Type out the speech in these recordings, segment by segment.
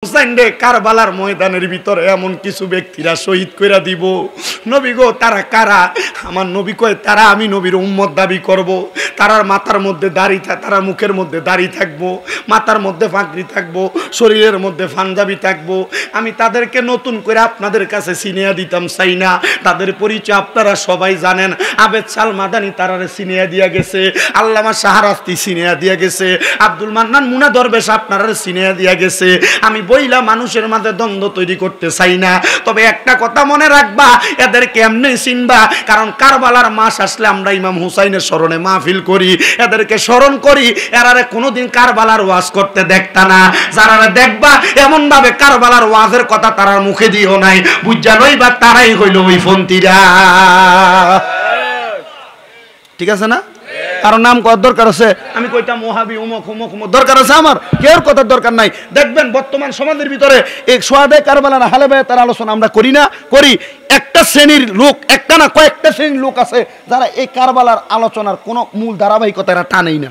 হুসাইন রে কারবালার ময়দানের ভিতরে এমন কিছু ব্যক্তিরা শহীদ কইরা দিব। নবী গো তারা কারা? আমার নবী কয় তারা আমি নবীর উম্মত দাবি করব। তারার মাথার মধ্যে দাড়ি তারা মুখের মধ্যে দাড়ি থাকবো, মাথার মধ্যে পাগড়ি থাকবো, শরীরের মধ্যে পাঞ্জাবি থাকবো। আমি তাদেরকে নতুন করে আপনাদের কাছে চিনিয়ে দিতাম চাই না। তাদের পরিচয় আপনারা সবাই জানেন। আবেদ সাল মাদানি তারারে চিনিয়ে দিয়া গেছে, আল্লামা শাহরাস্তি চিনিয়ে দিয়া গেছে, আব্দুল মান্নান মুনা দরবেশ আপনারা চিনিয়ে দিয়া গেছে। আমি বইলা মানুষের মাঝে দ্বন্দ্ব তৈরি করতে চাই না। তবে একটা কথা মনে রাখবা, এদেরকে এমনি চিনবা, কারণ কারবালার মাস আসলে আমরা ইমাম হুসাইনের স্মরণে মাহফিল করি, এদেরকে স্মরণ করি। এরারে কোনোদিন কারবালার ওয়াজ করতে দেখতা না। যারা দেখবা এমন ভাবে কারবালার ওয়াজের কথা তারার মুখে দিও নাই, বুঝা লইবা তারাই হইল ওই ফন্তিরা। ঠিক আছে না? কারণ নাম করার দরকার আছে? আমি কইটা মহাবি উমক উমক উমক দরকার আছে? আমার কেউ কথার দরকার নাই। দেখবেন বর্তমান সমাজের ভিতরে এক সোয়াদে কারবালার হালে ভাই তার আলোচনা আমরা করি না, করি। একটা শ্রেণীর লোক, একটা না কয়েকটা শ্রেণীর লোক আছে যারা এই কারবালার আলোচনার কোনো মূল ধারাবাহিকতা এরা টানেই না।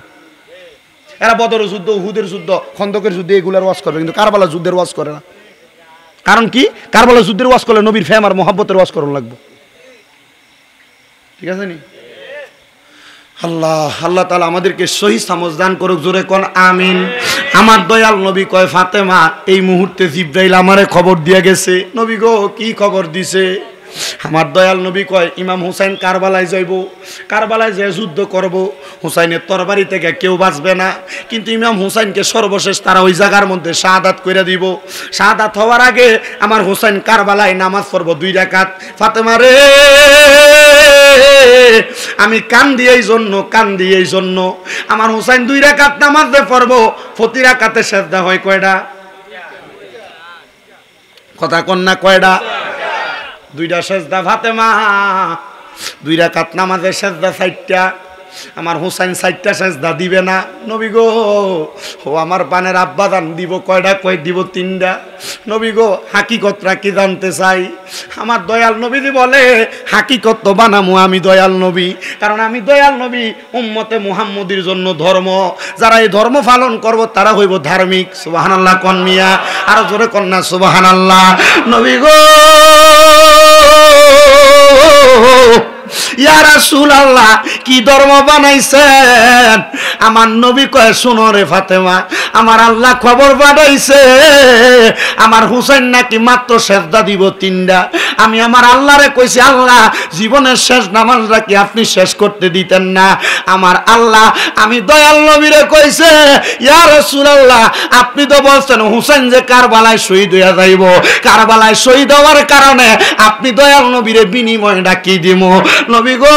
এরা বদর যুদ্ধ, উহুদের যুদ্ধ, খন্দকের যুদ্ধ এগুলার ওয়াজ করবে, কিন্তু কারবালার যুদ্ধের ওয়াজ করে না। কারণ কি? কারবালার যুদ্ধের ওয়াজ করলে নবীর ফেম আর মোহাব্বতের ওয়াজ করা লাগবে। ঠিক আছে নি? আল্লাহ আল্লাহ তাআলা আমাদেরকে সহি সমঝ দান করুক। জোরে কোন আমিন। আমার দয়াল নবী কয় ফাতেমা এই মুহূর্তে জিবরাইল আমারে খবর দিয়ে গেছে। নবী গো কি খবর দিছে? আমার দয়াল নবী কয় ইমাম হুসাইন কারবালায় যাইব, কারবালায় যে যুদ্ধ করব, হুসাইনের তরবারি থেকে কেউ বাঁচবে না, কিন্তু ইমাম হুসাইনকে সর্বশেষ তারা ওই জায়গার মধ্যে শাহাদাত করে দিব। শাহাদাত হওয়ার আগে আমার হুসাইন কারবালায় নামাজ পড়ব 2 রাকাত। ফাতেমা রে আমি কান্দি এই জন্য আমার হুসাইন 2 রাকাত নামাজে পড়ব। প্রতি রাকাতে সেজদা হয় কয়টা? কথা কন না কয়টা? 2টা সেজদা। ফাতেমা 2 রাকাত নামাজে সেজদা 4টা। আমার হুসাইন 4টা সেজদা দিবে না। নবী গো ও আমার পানের আব্বা দান দিব কয়টা? কয় দিব 3টা। নবী গো হাকিকতটা কি জানতে চাই? আমার দয়াল নবীজি বলে হাকিকত তো বানামু আমি দয়াল নবী, কারণ আমি দয়াল নবী উম্মতে মুহাম্মদীর জন্য ধর্ম, যারা এই ধর্ম পালন করব তারা হইব ধার্মিক। সুবহানাল্লাহ কোন মিয়া, আর জোরে কোন না সুবহানাল্লাহ। নবী গো ইয়া রাসূলুল্লাহ কি ধর্ম বানাইছেন? আমার নবী কয় শুনো রে ফাতেমা, আমার আল্লাহ খবর পাঠাইছে আমার হুসাইন নাকি মাত্র সেজদা দিব 3টা। আমি আমার আল্লাহরে কইছি আল্লাহ জীবনের শেষ নামাজটা কি আপনি শেষ করতে দিতেন না? আমার আল্লাহ আমি দয়াল নবীরে কইছে ইয়া রাসূলুল্লাহ আপনি তো বলছেন হুসাইন যে কারবালায় শহীদ হইয়া যাইব, কারবালায় শহীদ হওয়ার কারণে আপনি দয়াল নবীরে বিনিময়টা কি দিব? নবী গো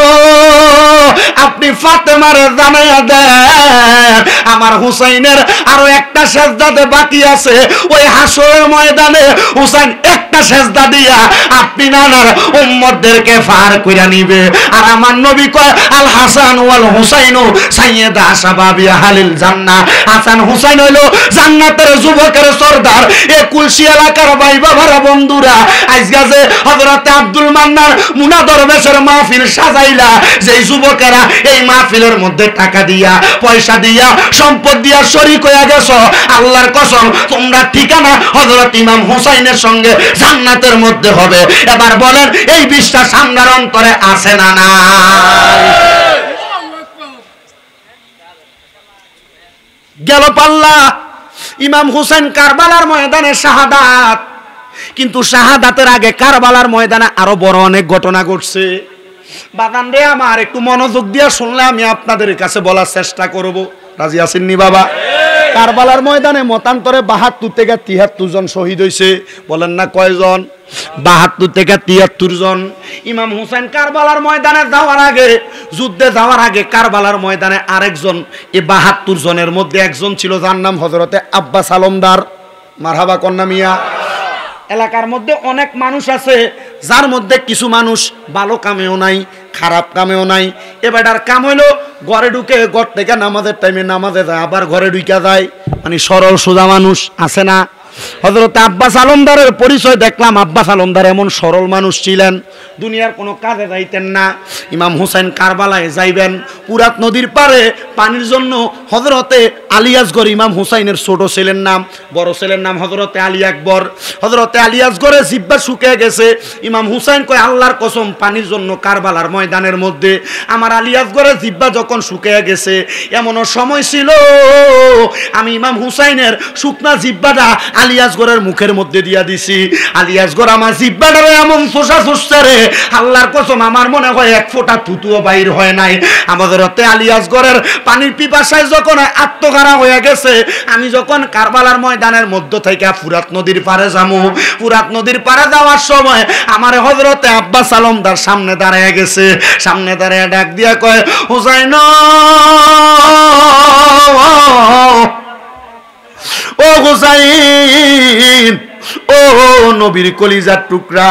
আপনি ফাতেমারে জানাইয়া দেন আমার হুসাইনের আরো একটা সেজদাতে বাকি আছে। ওই হাসরের ময়দানে হুসাইন একটা সেজদা দিয়া আপনি নানার উম্মতদেরকে পার কইরা নিবে। আর আমার নবী কয় আল হাসান ওয়াল হুসাইনু সাইয়্যিদা শাবাবি আহলিল জান্নাহ। হাসান হুসাইন হইলো জান্নাতের যুবকের সরদার। এই কুলসি এলাকার ভাই বাবারা বন্ধুরা, আজকে যে হযরত আব্দুল মান্নান মুনা দরবেশের মাহফিল সাজাইলা, যেই যুবকেরা এই মাহফিলের মধ্যে টাকা দিয়া, পয়সা দিয়া, সম্পদ দিয়া শরীক হয়ে গেছো, আল্লাহর কসম তোমরা ঠিকানা হযরত ইমাম হুসাইনের সঙ্গে জান্নাতের মধ্যে হবে। এবার বলেন এই বিশ্বাস আমরার অন্তরে আছে না নাই? গেল পাল্লা ইমাম হুসাইন কারবালার ময়দানে শাহাদাত, কিন্তু শাহাদাতের আগে কারবালার ময়দানে আরো বড় অনেক ঘটনা ঘটছে। বাদান রে আমার একটু মনোযোগ দিয়ে শুনলে আমি আপনাদের কাছে বলার চেষ্টা করব। রাজি আছেন নি বাবা? কারবালার ময়দানে মতান্তরে 72 থেকে 73 জন শহীদ হয়েছে। বলেন না কয়জন? 72 থেকে 73 জন। ইমাম হুসাইন কারবালার ময়দানে যাওয়ার আগে, যুদ্ধে যাওয়ার আগে কারবালার ময়দানে আরেকজন, এই 72 জনের মধ্যে একজন ছিল যার নাম হযরতে আব্বাস আলমদার। মারহাবা কন্যা মিয়া। এলাকার মধ্যে অনেক মানুষ আছে যার মধ্যে কিছু মানুষ ভালো কামেও নাই, খারাপ কামেও নাই। এবারটার কাম হইলো ঘরে ঢুকে, ঘর থেকে নামাজের টাইমে নামাজে যায়, আবার ঘরে ঢুকা যায়, মানে সরল সোজা মানুষ আছে না? হযরত আব্বাস আলমদারের পরিচয় দেখলাম। আব্বাস আলমদার এমন সরল মানুষ ছিলেন, দুনিয়ার কোনো কাজে যাইতেন না। ইমাম হুসাইন কারবালায় যাইবেন, ফুরাত নদীর পারে পানির জন্য হযরতে আলী আসগর, ইমাম হুসাইনের ছোট ছেলের নাম, বড় ছেলের নাম হযরতে আলী আকবর। হযরতে আলী আসগরের জিহ্বা শুকিয়ে গেছে। ইমাম হুসাইন কয়, আল্লাহর কসম, পানির জন্য কারবালার ময়দানের মধ্যে আমার আলী আসগরের জিহ্বা যখন শুকিয়ে গেছে, এমনও সময় ছিল আমি ইমাম হুসাইনের শুকনা জিহ্বাটা আলী আসগরের মুখের মধ্যে দিয়া দিছি। আলী আসগর আমার জিহ্বাটারে এমন চোষা চুষছে রে, আল্লাহর কসম আমার মনে হয় এক ফোঁটা থুতুও বাইর হয় নাই। আমাদের হতে আলী আসগরের পানির পিপাসায় যখন আত্মহারা হয়ে গেছে, আমি যখন কারবালার ময়দানের মধ্য থেকে ফুরাত নদীর পারে যাবো, ফুরাত নদীর পারে যাওয়ার সময় আমার হযরতে আব্বাস আলমদার সামনে দাঁড়ায় গেছে। সামনে দাঁড়ায় ডাক দিয়া কয়, হুসাইন ও হুসাইন, ও নবীর কলিজার টুকরা,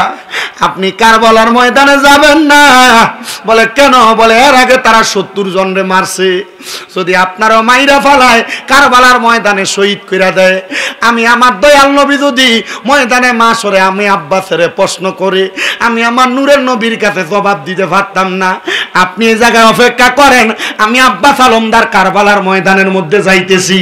আপনি কারবালার ময়দানে যাবেন না। বলে কেন? বলে এর আগে তারা 70 জনরে মারছে, যদি আপনারও মাইরা ফালায় কারবালার ময়দানে শহীদ কইরা দেয়, আমি আমার দয়াল নবী যদি ময়দানে মাসরে আমি আব্বাসের প্রশ্ন করে আমি আমার নূরের নবীর কাছে জবাব দিতে পারতাম না। আপনি এই জায়গায় অপেক্ষা করেন, আমি আব্বাস আলমদার কারবালার ময়দানের মধ্যে যাইতেছি।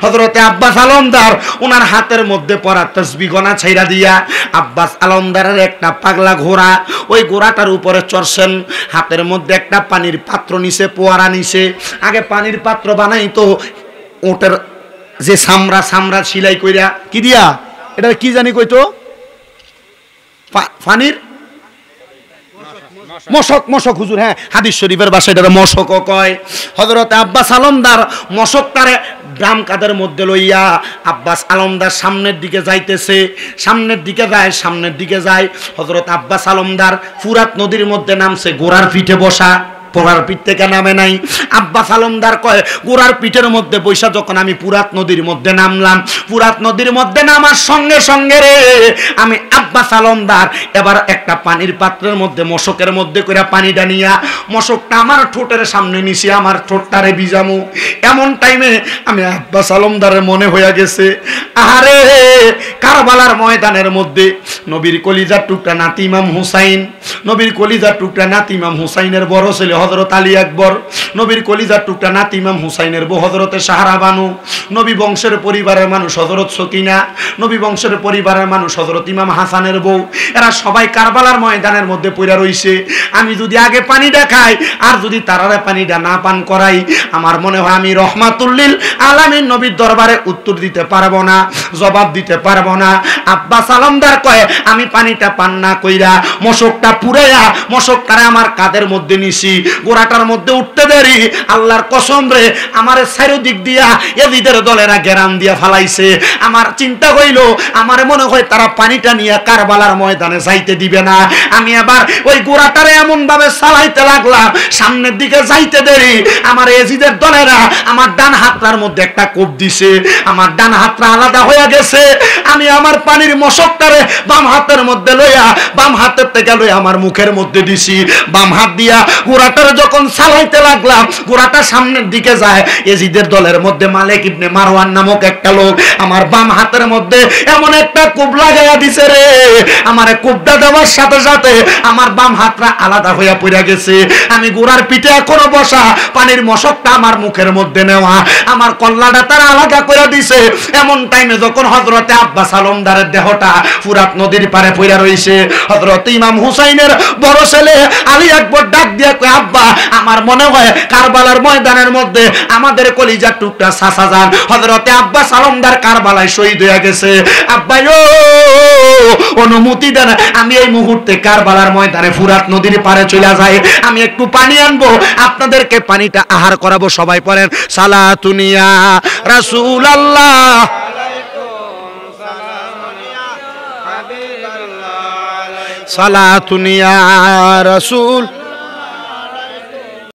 হযরতে আব্বাস আলমদার ওনার হাতের মধ্যে পড়া তাসবিহ গনা ছাইরা দিয়া আব্বাস আলমদারের একটা পাগলা ঘোড়া, ওই ঘোড়াটার উপরে চড়ছেন, হাতের মধ্যে একটা পানির পাত্র নিছে, পোয়ারা নিছে। আগে পানির পাত্র বানাইতো ওটের যে সামরা সামরা সিলাই কইরা, কি দিয়া এটা কি জানি কইতো, পানির মশক, মশক হুজুর, হ্যাঁ হাদিস শরীফের ভাষায় এটা মশক কয়। হযরতে আব্বাস আলমদার মশকটারে গ্রাম কাদের মধ্যে লইয়া আব্বাস আলমদার সামনের দিকে যাইতেছে, সামনের দিকে যায়, সামনের দিকে যায়। হযরত আব্বাস আলমদার ফুরাত নদীর মধ্যে নামছে, ঘোড়ার পিঠে বসা, ঘোড়ার পিঠ থেকে নামে নাই। আব্বাস আলমদার কয়, ঘোড়ার পিঠের মধ্যে বৈশা যখন আমি ফুরাত নদীর মধ্যে নামলাম, ফুরাত নদীর মধ্যে নামার সঙ্গে সঙ্গে রে আমি আব্বাস আলমদার এবার একটা পানির পাত্রের মধ্যে মশকের মধ্যে করে পানিটা নিয়া মশকটা আমার ঠোঁটের সামনে নিছি, আমার ঠোঁটটারে ভিজামু। এমন টাইমে আমি আব্বাস আলমদারের মনে হইয়া গেছে, আরে কারবালার ময়দানের মধ্যে নবীর কলিজার টুকরা নাতি ইমাম হুসাইন, নবীর কলিজার টুকরা নাতি ইমাম হুসাইনের বড় ছেলে হযরত আলী আকবর, নবীর কলিজার টুকরা নাতি ইমাম হুসাইনের বউ হযরতে সাহারা বানু, নবী বংশের পরিবারের মানুষ হযরত সকিনা, নবী বংশের পরিবারের মানুষ হযরত ইমাম হাসানের বউ, এরা সবাই কারবালার ময়দানের মধ্যে পইরা রইছে। আমি যদি আগে পানিটা খাই আর যদি তারারে পানিটা না পান করাই, আমার মনে হয় আমি রহমাতুল্লিল আলামিন নবীর দরবারে উত্তর দিতে পারবো না, জবাব দিতে পারবো না। আব্বাস আলমদার কয়, আমি পানিটা পান না কইরা মশকটা পুরাইয়া মশকটারে আমার কাদের মধ্যে নিছি, গোড়াটার মধ্যে উঠতে দেরি, আল্লাহর কসম রে আমার চারিদিক দিয়া এজিদের দলেরা গেরাম দিয়া ফালাইছে। আমার চিন্তা হইল, আমার মনে হয় তারা পানিটা নিয়ে কারবালার ময়দানে যাইতে দিবে না। আমি আবার ওই গোড়াটারে এমন ভাবে চালাইতে লাগলাম, সামনের দিকে যাইতে দেরি আমার এজিদের দলেরা আমার ডান হাতটার মধ্যে একটা কোপ দিছে, আমার ডান হাতটা আলাদা হয়ে গেছে। আমি আমার পানির মশকটারে বাম হাতের মধ্যে লইয়া, বাম হাতের থেকে লইয়া আমার মুখের মধ্যে দিছি, বাম হাত দিয়া ঘোড়াটার যখন চালাইতে লাগলাম, ঘোড়াটা সামনের দিকে যায়। এজিদের দলের মধ্যে মালিক ইবনে মারওয়ান নামক একটা লোক আমার বাম হাতের মধ্যে এমন একটা কোপ লাগাইয়া দিছে রে, আমার কোপটা দেওয়ার সাথে সাথে আমার বাম হাতটা আলাদা হইয়া পড়ে গেছে। আমি ঘোড়ার পিঠে এখনো বসা, পানির মশকটা আমার মুখের মধ্যে নেওয়া, আমার কল্লাটা তারা আলাদা করে দিছে। এমন টাইমে যখন হযরতে আব্বাস আলমদারের দেহটা ফুরাত নদীর পারে পড়ে রইছে, হযরত ইমাম হুসাইনের বড় ছেলে আলী আকবর ডাক দিয়া কয়, আব্বা আমার মনে হয় কারবালার ময়দানের মধ্যে আমাদের কলিজার টুকরা চাচা যান হযরতে আব্বাস আলমদার কারবালায় শহীদ হয়ে গেছে। আব্বা ও অনুমতি দেন, আমি এই মুহূর্তে কারবালার ময়দানে ফুরাত নদীর পারে চলে যাই, আমি একটু পানি আনবো, আপনাদেরকে পানিটা আহার করাবো। সবাই পড়েন সালাতুনিয়া রাসূলুল্লাহ, সালাতুনিয়া রাসূল।